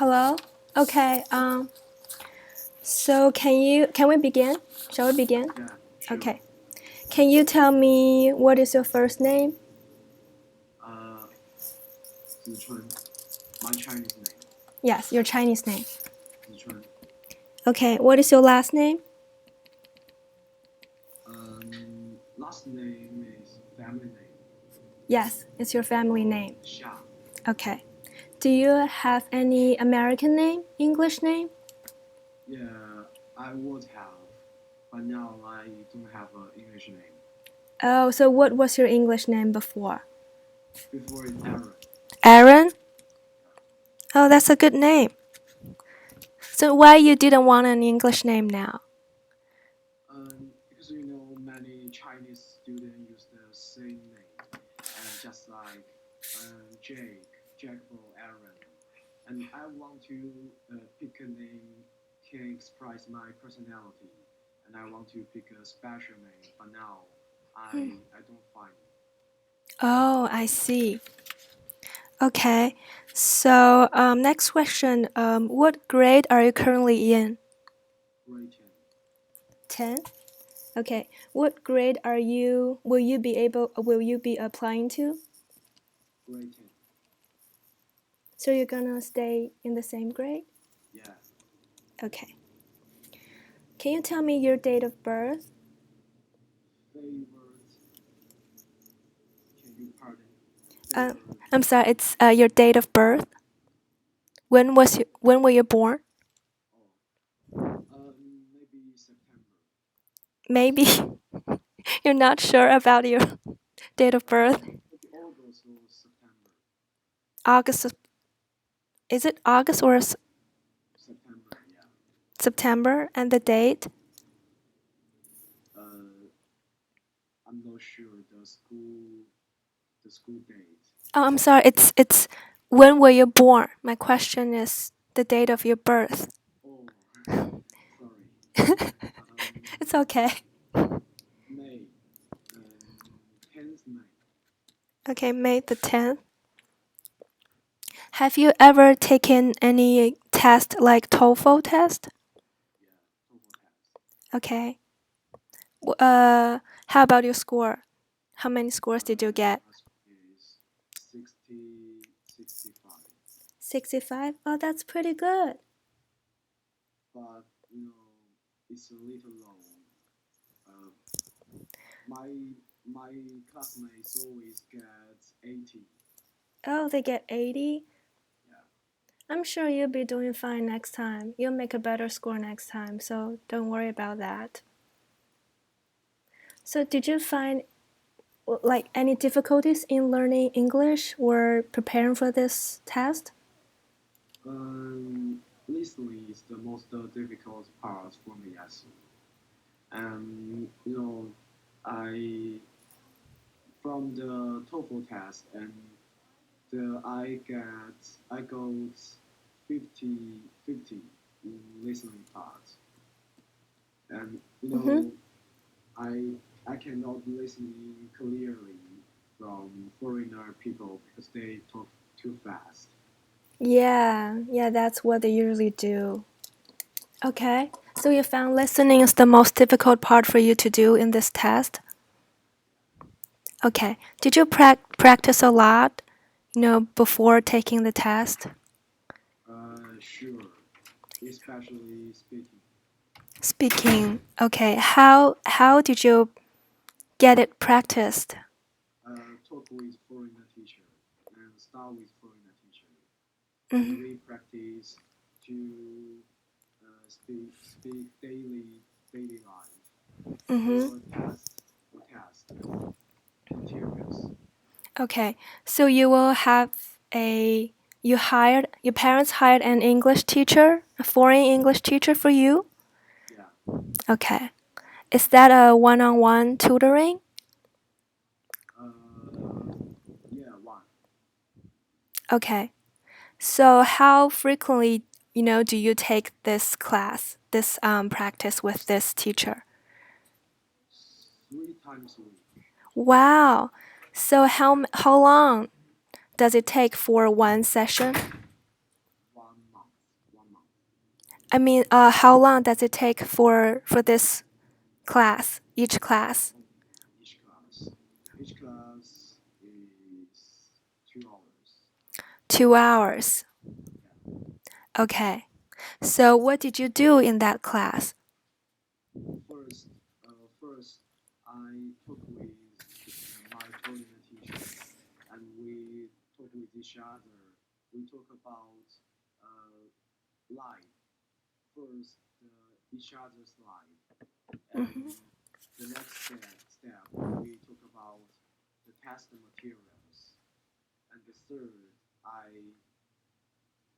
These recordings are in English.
Hello? Okay, so can we begin? Shall we begin? Yeah, sure. Okay. Can you tell me what is your first name? Uh, Zichun, my Chinese name. Yes, your Chinese name. Zichun. Okay, what is your last name? Last name is family name. Yes, it's your family name. Xia. Okay. Do you have any American name, English name? Yeah, I would have, but now I don't have an English name. Oh, so what was your English name before? Before it's Aaron. Aaron? Oh, that's a good name. So why you didn't want an English name now? Because many Chinese students use the same name, and just like Jack for Aaron, and I want to pick a name can express my personality, and I want to pick a special name, but now I don't find it. Oh, I see. Okay. So, next question. What grade are you currently in? Grade 10? Okay. What grade will you be applying to? 10, grade 10. So you're gonna stay in the same grade? Yeah, Okay. Can you tell me your date of birth? favorite. Can you pardon? Uh, Favorite. I'm sorry, it's your date of birth. When were you born? Maybe September. Maybe you're not sure about your date of birth. Maybe August or September. August. Is it August or September, yeah. September? And the date? Uh, I'm not sure the school date. Oh, I'm sorry. It's when were you born? My question is the date of your birth. Oh, sorry. It's okay. May, 10th May. Okay, May the 10th. Have you ever taken any test like TOEFL test? Yeah, TOEFL test. Okay. How about your score? How many scores did you get? My score is 65. 65? Oh, that's pretty good. But it's a little low. Uh, my my classmates always get 80. Oh, they get 80? Yeah. I'm sure you'll be doing fine next time. You'll make a better score next time, so don't worry about that. So, did you find like any difficulties in learning English or preparing for this test? Listening is the most difficult part for me as well. And I from the TOEFL test and I got 50 in listening part, and Mm-hmm. I I cannot listen clearly from foreigner people because they talk too fast. Yeah, that's what they usually do. Okay, so you found listening is the most difficult part for you to do in this test? Okay, did you practice a lot, before taking the test? Sure, especially speaking. Speaking, okay, how did you get it practiced? Talk with foreigner teacher and start with foreigner teacher, and Mm-hmm. we practice to speak daily life Mm-hmm. or test materials. Okay, so your parents hired an English teacher, a foreign English teacher for you? Yeah, Okay. Is that a one-on-one tutoring? uh, yeah, one. Okay. So how frequently, do you take this class, this practice with this teacher? 3 times a week. Wow. So how long does it take for one session? 1 month. I mean, how long does it take for this class, each class? Oh, each class. Each class is 2 hours. 2 hours. Yeah. Okay. So what did you do in that class? First, first, I talk with my Korean teacher, and we talk with each other. We talk about uh, life. First, each other's life, Hmm. and the next step we talk about the test materials, and the third,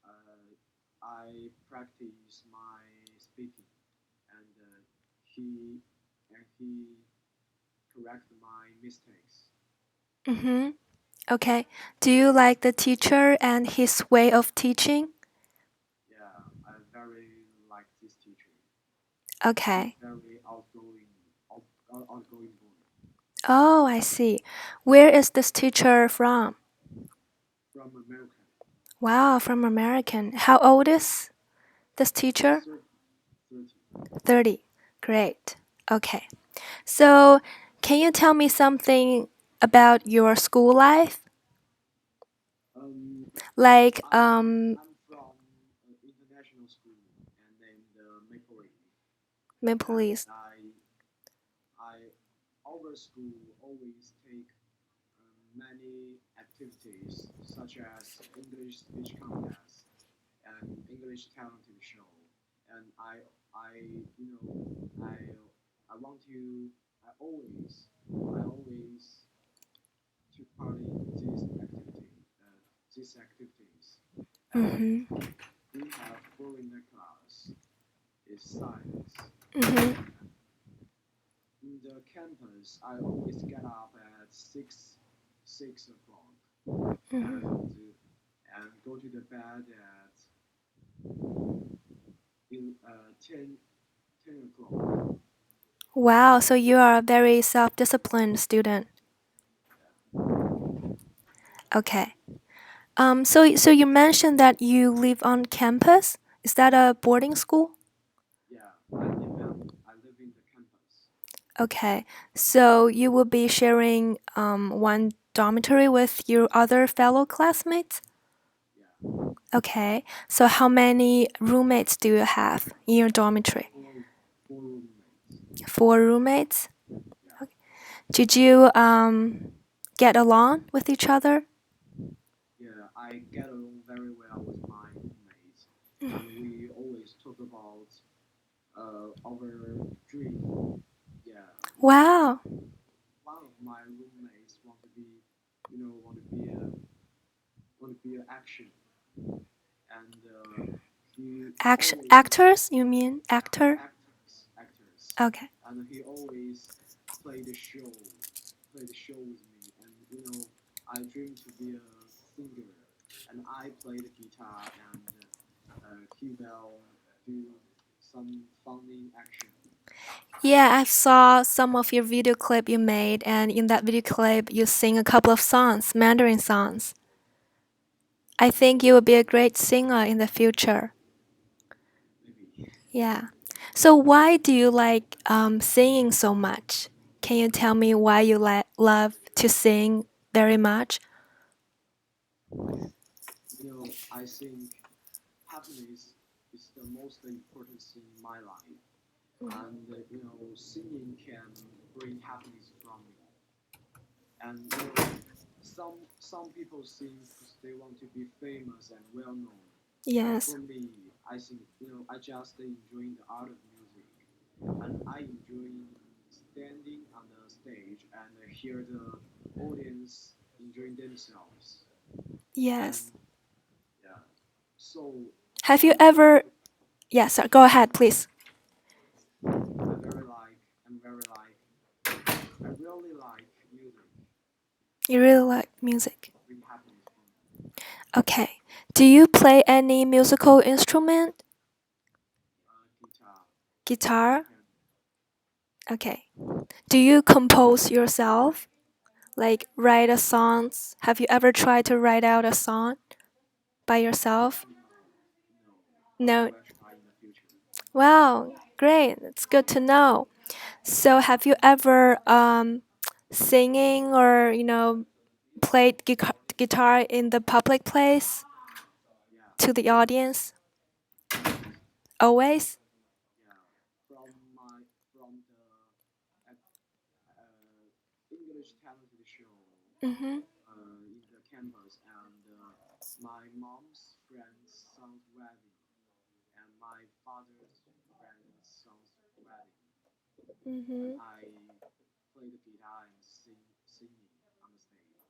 uh, I practice my speaking, and he he correct my mistakes. Hmm. Okay. Do you like the teacher and his way of teaching? Yeah, I very like this teacher. He's Okay. very outgoing boy Oh, I see. Where is this teacher from? from America. Wow, from American. How old is this teacher? 30, 30. 30. Great. Okay. So, can you tell me something about your school life? Um, Like, I'm from international school and named Maple Leaf, Maple and Leaf. I our school always take many activities such as English speech contest and English talent show, and I you know I I want to I always took part in these activities, and Mm-hmm. we have foreigner class is science. Mm-hmm. In the campus, I always get up at 6 o'clock Mm-hmm. and go to the bed at in 10 o'clock. Wow, so you are a very self-disciplined student. Okay. So you mentioned that you live on campus. Is that a boarding school? Yeah, I live in the campus. Okay. So you will be sharing one dormitory with your other fellow classmates? Yeah, Okay. So how many roommates do you have in your dormitory? four four roommates. Four roommates? Yeah, Did you get along with each other? yeah, I get along very well with my roommates, and we always talk about our dream. Yeah, Wow. one of my roommates want to be an action, and he always Actors? You mean actor? actors, Okay. and he always play the show, with me, and I dream to be a singer, and I play the guitar, and he will do some funny action. Yeah, I saw some of your video clip you made, and in that video clip, you sing a couple of songs, Mandarin songs. I think you will be a great singer in the future. Maybe. Yeah. So why do you like singing so much? Can you tell me why you love to sing very much? I think happiness is the most important thing in my life, and singing can bring happiness from me. And some people sing because they want to be famous and well known, but Yes. for me, I think I just enjoying the art of music, and I enjoy standing on the stage and hear the audience enjoying themselves. And Yes. yeah, so Have you I'm very ever? Yes, sir. Go ahead, please. I very like I'm very like I really like music. You really like music. Bring happiness for me. Okay. Do you play any musical instrument? Guitar and Guitar? piano. Okay. Do you compose yourself? Like write a songs? Have you ever tried to write out a song by yourself? No, no, but I No. will try in the future. Wow, great. It's good to know. So, have you ever singing or played guitar in the public place Yeah, to the audience? always. Always? Yeah, from the uh, English talent show Mm-hmm. in the campus, and my mom's friend's son's wedding, and my father's friend's son's wedding, and Mm-hmm. I play the guitar and singing on the stage.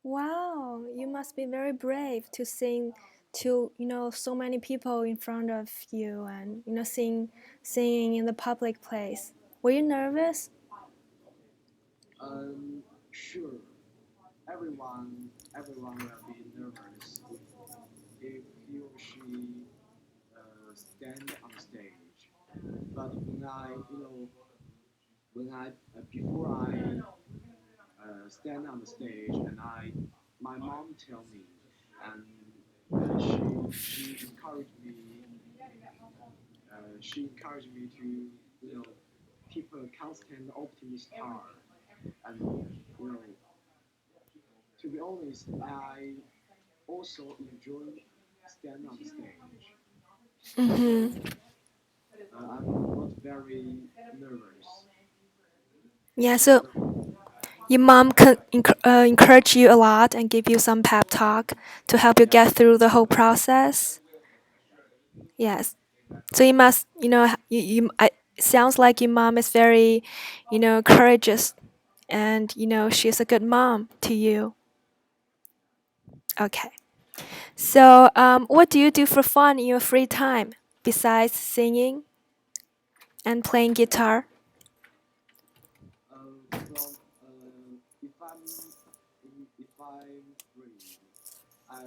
Wow, you must be very brave to sing to so many people in front of you and singing in the public place. Were you nervous? Sure, everyone will be nervous if he or she stand on stage. But when I before I stand on the stage, and my mom tell me, and she encouraged me to keep a constant optimist heart, and you know to be honest, I also enjoy stand on the stage, so Mm-hmm. I'm not very nervous. Yeah, And so your mom could encourage you a lot and give you some pep talk to help you yeah, get through the whole process. Yes. So you must, it sounds like your mom is very, courageous and, she's a good mom to you. Okay. So, what do you do for fun in your free time besides singing and playing guitar? from if I'm free, I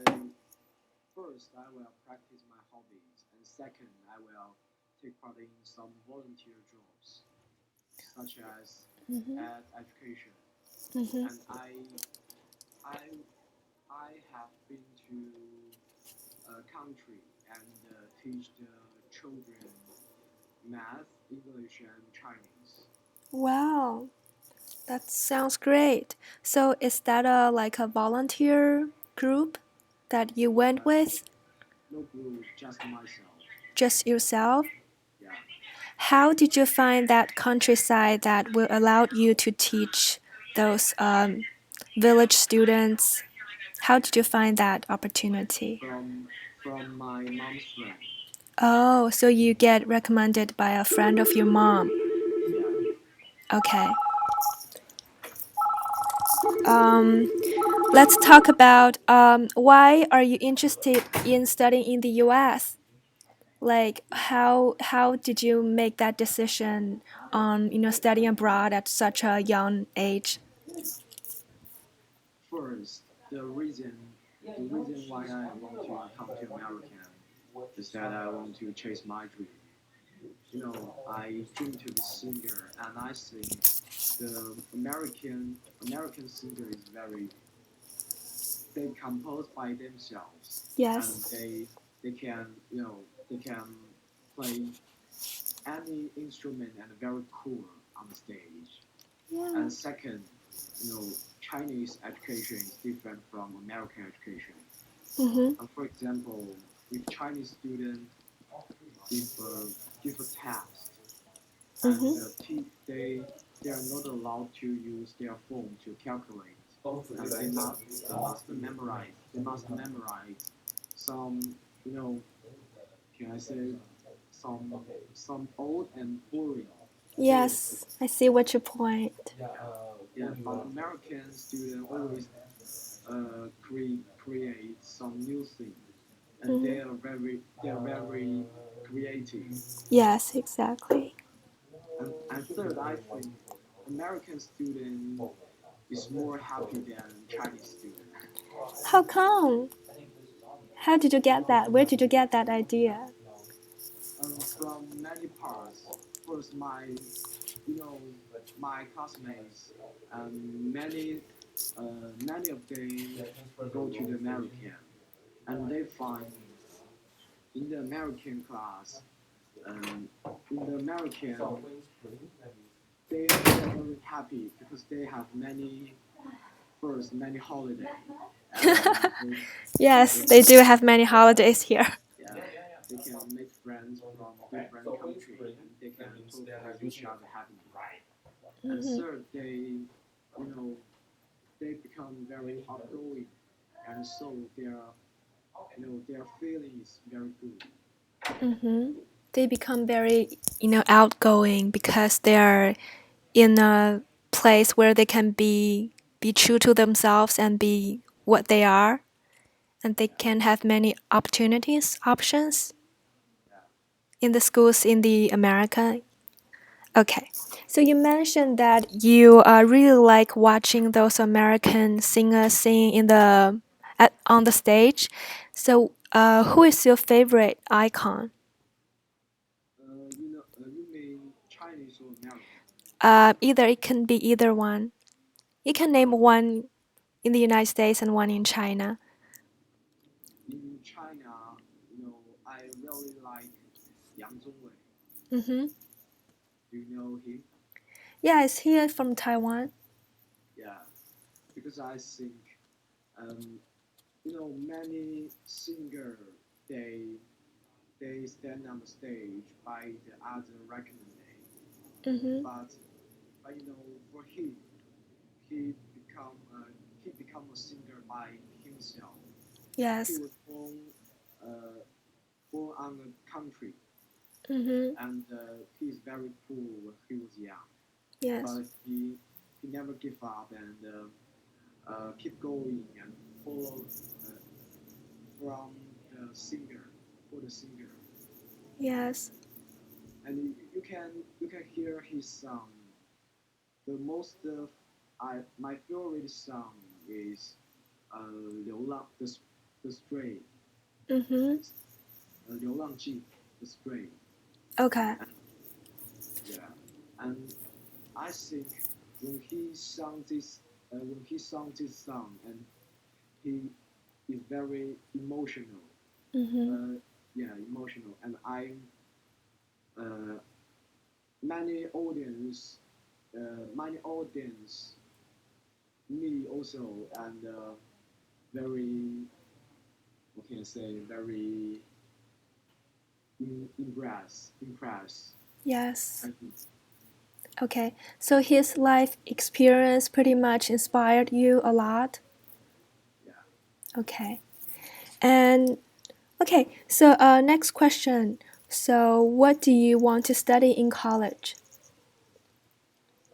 first I will practice my hobbies, and second I will take part in some volunteer jobs, such as Mm-hmm. education. Mm-hmm. And I I have been to a country and teach the children math, English, and Chinese. Wow, that sounds great. So, is that like a volunteer group that you went Uh, with? no group, just myself. Just yourself? Yeah. How did you find that countryside that will allow you to teach those village students? How did you find that opportunity? From my mom's friend. Oh, so you get recommended by a friend of your mom. Yeah. Okay. Um, let's talk about why are you interested in studying in the U.S.? Like how did you make that decision on studying abroad at such a young age? First, the reason why I want to come to America is that I want to chase my dream. I dream to be singer, and I think the American singer is very they compose by themselves, and Yes. they can they can play any instrument and very cool on the stage. Yeah. And second, Chinese education is different from American education. Mm-hmm. And for example, if Chinese student give a give a test, and Mm-hmm. they are not allowed to use their phone to calculate, and they must memorize some can I say some old and boring Yes, phrases. I see what your point. Yeah, yeah. But American student always create some new thing, and Mm-hmm. they are very creative. Yes, exactly. And third, I think American student is more happy than Chinese student. How come? How did you get that? Where did you get that idea? From many parts. First, you know my classmates, many many of them go to the American, and they find in the American class Um, in the American, they're very happy because they have many holiday, and Yes, they they do have many holidays here. yeah, they can make friends from different country and they can talk with each other happily. And Mhm. third, you know, they become very outgoing, and so their feeling is very good. Mhm. They become very, outgoing because they're in a place where they can be true to themselves and be what they are, and they Yeah, can have many options yeah. in the schools in the America. Okay, so you mentioned that you really like watching those American singers sing on the stage. So, who is your favorite icon? You mean Chinese or American? Either it can be either one. You can name Uh, one in the United States and one in China. in China, I really like Yang Zhongwei. Mm-hmm. Do you know him? Yeah, is he from Taiwan? Yeah, because I think um, many singer they they stand on the stage by the other recommendation, Mm-hmm. but for him he become uh, he become a singer by himself. He Yes. was uh, born on a country, Mm-hmm. and he's very poor when he was young, Yes. but he never give up and keep going and follow uh, from the singer for the singer, Yes. and you can hear his song. The most I my favorite song is 流浪 the stray Mm-hmm. 流浪记 the stray Okay. and yeah and I think when he sang this song and he is very emotional Mm-hmm. yeah emotional and I uh, many audience many audience me also and very what can I say very impressed Yes. I think Okay. So his life experience pretty much inspired you a lot. yeah. Okay. And okay, so next question. So what do you want to study in college?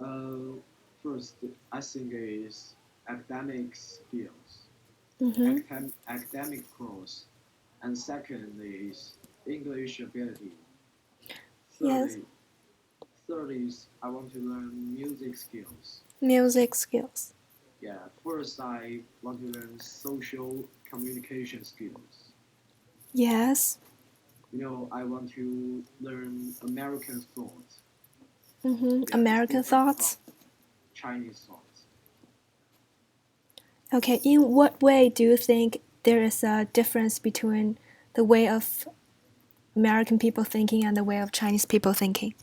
Uh, first, I think is academic skills, Mm-hmm. academic course, and second is English ability. Yes. Third, third is I want to learn music skills. Music skills. Yeah, first I want to learn social communication skills. Yes. I want to learn American thought. Mm-hmm. Yeah, it's American different from thoughts. Chinese thought. Okay, in what way do you think there is a difference between the way of American people thinking and the way of Chinese people thinking?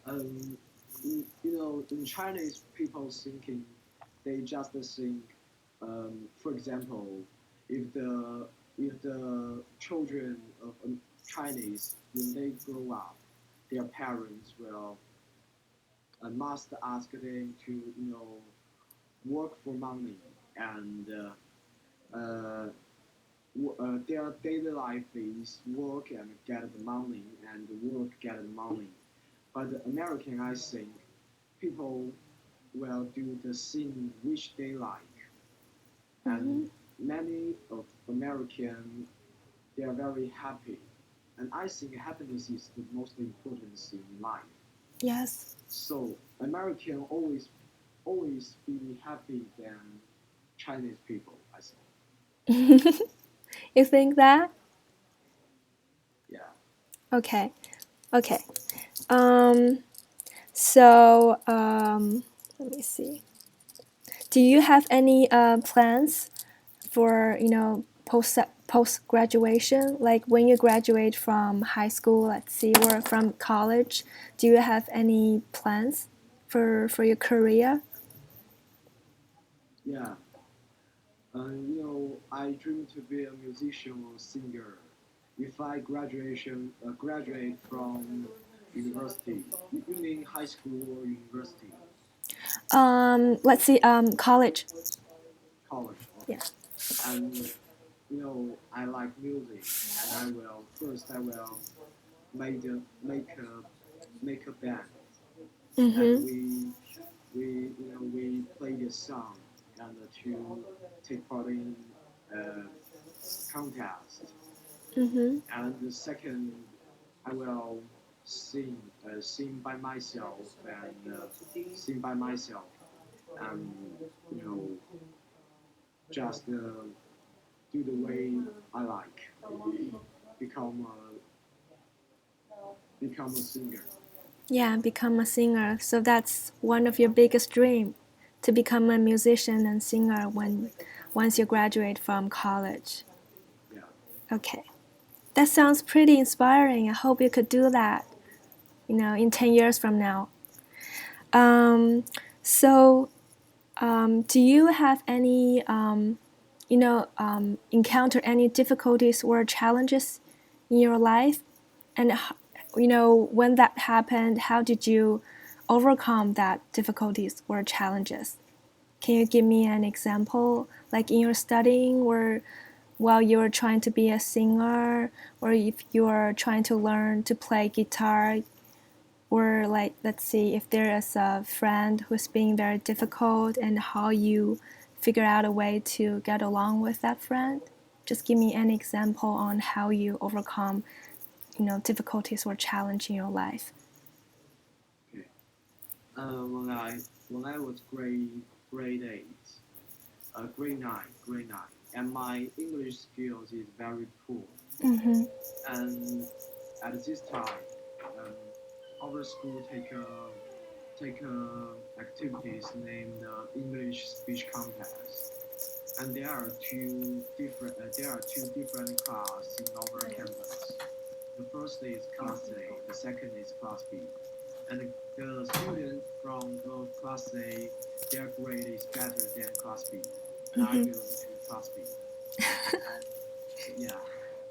Um, in Chinese people thinking, they just think, for example, if the children of Chinese, when they grow up, their parents will must ask them to, work for money and their daily life is work and get the money and work get the money. But the American, I think, people will do the thing which they like, and Mm-hmm. many of American they are very happy, and I think happiness is the most important thing in life. Yes. So American always be happy than Chinese people. I think, You think that? yeah. Okay. Okay. Um, let me see. Do you have any plans for, post graduation, like when you graduate from high school, let's see, or from college, do you have any plans for your career? Yeah, I dream to be a musician or singer. If I graduate from university, you mean high school or university? Let's see, college. College, Yeah. okay. And I like music, and I will make a band, and Mhm. we play the song and to take part in uh, contest. Mhm. And the second, I will sing sing by myself and sing by myself, and you know just do the way I like, become a become a singer. Yeah, become a singer. So that's one of your biggest dream, to become a musician and singer when once you graduate from college. Yeah. Okay. That sounds pretty inspiring. I hope you could do that, in 10 years from now. Um, so, do you have any, encounter any difficulties or challenges in your life? And, when that happened, how did you overcome that difficulties or challenges? Can you give me an example, like in your studying or while you're trying to be a singer, or if you're trying to learn to play guitar, or like let's see if there is a friend who's being very difficult and how you figure out a way to get along with that friend? Just give me an example on how you overcome, difficulties or challenge in your life. Okay. When I was grade 8, grade 9, and my English skills is very poor. Mm-hmm. And at this time, um, our school take activities named English speech contest, and there are two different classes in our campus. The first is Class A, the second is Class B, and the students from Class A, their grade is better than Class B, and I Mm-hmm. belong to Class B. And yeah,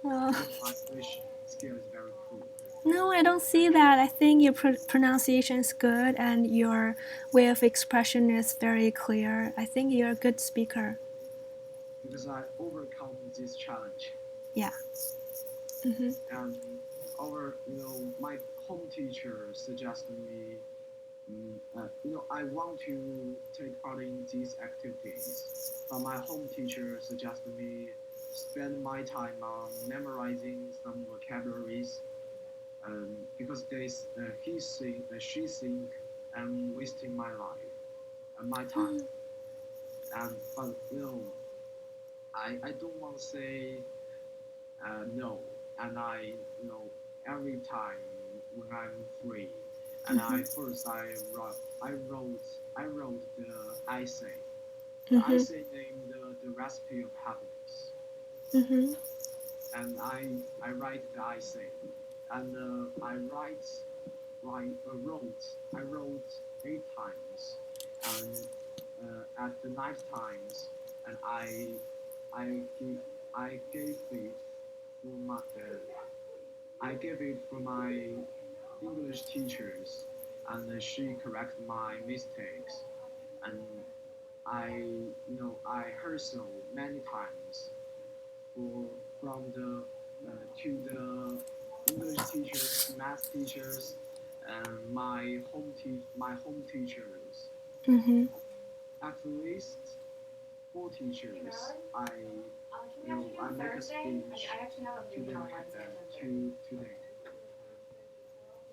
Oh. because my English skill is very poor. No, I don't see that. I think your pronunciation is good and your way of expression is very clear. I think you're a good speaker. Because I overcome this challenge. Yeah. Mm-hmm. And my home teacher suggested me, I want to take part in these activities, but my home teacher suggested me spend my time on memorizing some vocabularies, because she think I'm wasting my life and my time. And but I don't want to say no, and every time when I'm free, and Mm-hmm. I wrote the essay. The Mm-hmm. essay named the recipe of happiness, Mm-hmm. and I write the essay, and I wrote 8 times, and at the ninth times, and I give I gave it for my I gave it for my English teachers, and she corrected my mistakes. And I heard so many times for from the to the English teachers, math teachers, and my home teachers. Mm-hmm. At least 4 teachers. I make a speech to them to them,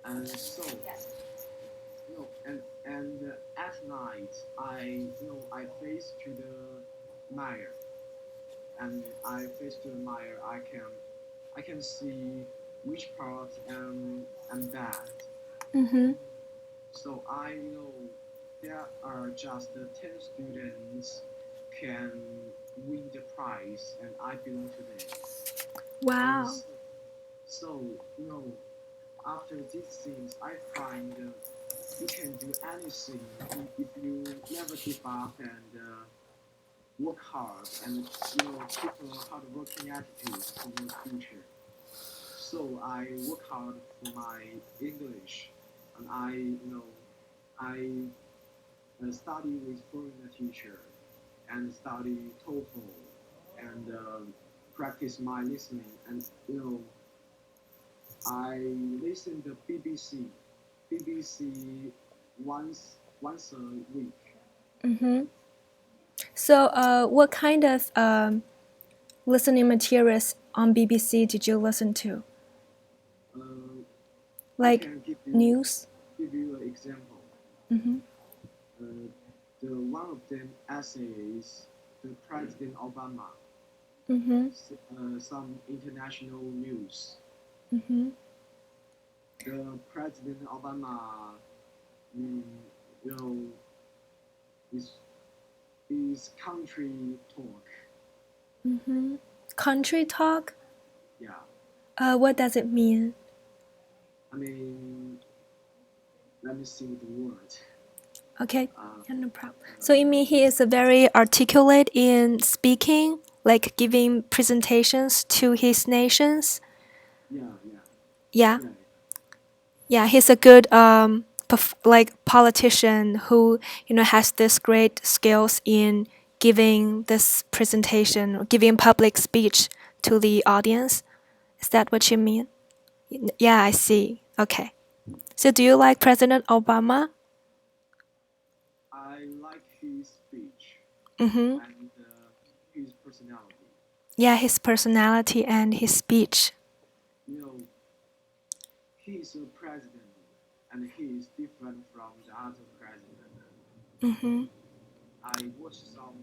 and so at night I face to the mirror, and I face to the mirror. I can see which part am bad. Mm-hmm. So I know there are just 10 students can win the prize, and I belong to them. And Wow. so after these things, I find you can do anything if you never give up and work hard and keep a hard-working attitude for your future. So I work hard for my English, and I study with foreign teacher and study TOEFL and practice my listening. And I listen to BBC once a week. Mm-hmm. So, what kind of listening materials on BBC did you listen to? Uh, I Like can news? give you an example. Mm-hmm. Uh, the one of them essays the President Obama, Mm-hmm. some international news. Mm-hmm. The President Obama, mm, you know, is country talk. Mm-hmm. Country talk? Yeah, What does it mean? I mean, let me see the word. Okay, Uh, yeah, no problem. So you mean uh, he is very articulate in speaking, like giving presentations to his nations? yeah, yeah, Yeah, yeah, yeah, he's a good like politician who has this great skills in giving this presentation, or giving public speech to the audience. Is that what you mean? Yeah, I see. Okay. So do you like President Obama? I like his speech Mm-hmm. and his personality. Yeah, his personality and his speech. You know, he's a president, and he is different from the other president. Mm-hmm. I watched some